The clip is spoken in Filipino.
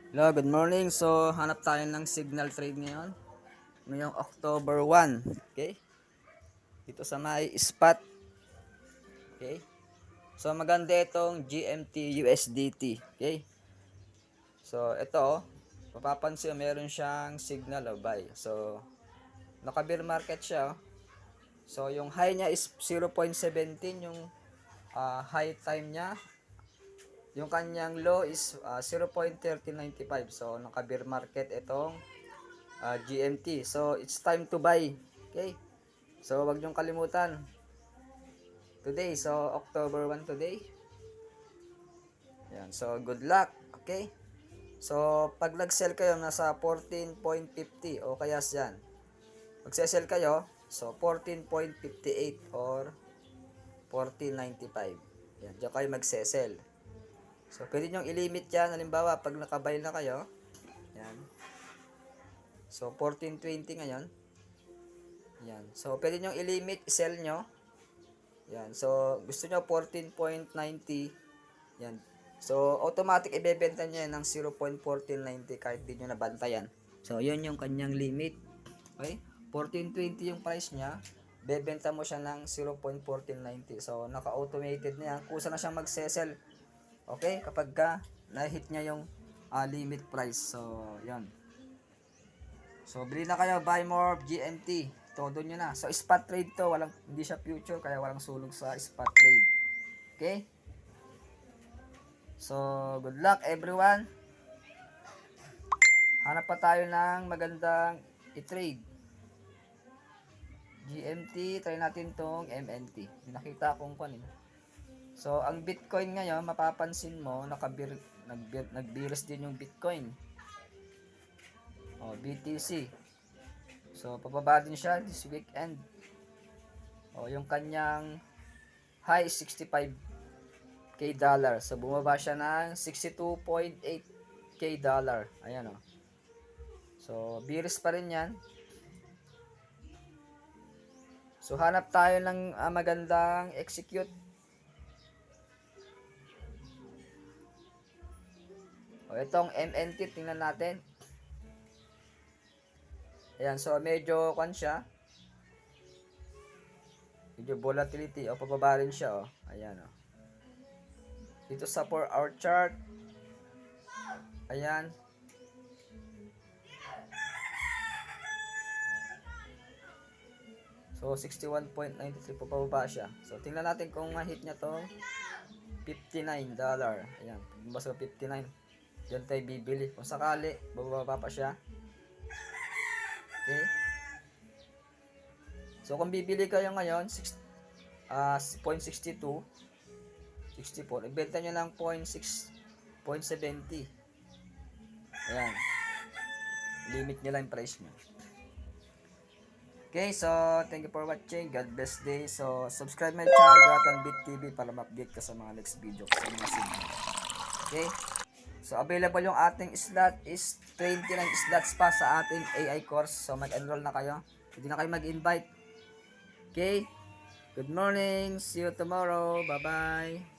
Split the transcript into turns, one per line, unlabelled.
Hello, good morning. So, hanap tayo ng signal trade ngayon. Ngayong October 1. Okay? Dito sa may spot. Okay? So, maganda itong GMT USDT. Okay? So, ito, mapapansin meron siyang signal of buy. So, naka-bear market siya. So, yung high niya is 0.17. Yung high time niya. Yung kanyang low is 0.1395. So, naka-bear market itong GMT. So, it's time to buy. Okay? So, wag niyong kalimutan. Today, so October 1 today. Yan. So, good luck. Okay? So, pag nag-sell kayo, nasa 14.50 o kaya yan. Pag sell kayo, so 14.58 or 14.95. Yan. Diyan kayo mag-sell. So, pwede niyong ilimit yan. Halimbawa, pag nakabay na kayo, yan. So, 14.20 ngayon. Yan. So, pwede nyo i-limit, i-sell nyo. Yan. So, gusto nyo 14.90. Yan. So, automatic ibebenta nyo yan ng 0.1490 kahit di nyo nabantayan. So, yun yung kanyang limit. Okay? 14.20 yung price niya. Bebenta mo siya ng 0.1490. So, naka-automated na yan. Kusa na siyang mag-sell. Okay? Kapag ka na-hit niya yung limit price. So, yan. So, bili na kayo, buy more GMT. Todo nyo na. So, spot trade to. Hindi siya future, kaya walang sulog sa spot trade. Okay? So, good luck everyone. Hanap pa tayo ng magandang i-trade. GMT, try natin tong MNT. Nakita kong kunin. So, ang Bitcoin ngayon, mapapansin mo, nagbiris din yung Bitcoin. BTC. So, pababa din siya this weekend. Yung kanyang high is 65k dollar. So, bumaba siya ng 62.8k dollar. Ayan o. So, biris pa rin yan. So, hanap tayo ng magandang execute. Itong MNT, tingnan natin. Ayan, so medyo kwan siya. Medyo volatility. Pababa rin siya. Ayan. Dito sa 4-hour chart. Ayan. So, 61.93 pababa siya. So, tingnan natin kung ma-hit niya to. $59. Ayan. Basta 59. Diyan tayo bibili. Kung sakali, bababa pa siya. Okay. So, kung bibili kayo ngayon, 0.62, 64, ibenta nyo ng 0.70. Ayan. Limit nyo lang yung price nyo. Okay, so, thank you for watching. God bless day. So, subscribe my channel, Jonathan Bit TV, para ma-update ka sa mga next video, sa mga signal. Okay? So, available yung ating slot is 29 slots pa sa ating AI course. So, mag-enroll na kayo. Hindi na kayo mag-invite. Okay? Good morning. See you tomorrow. Bye-bye.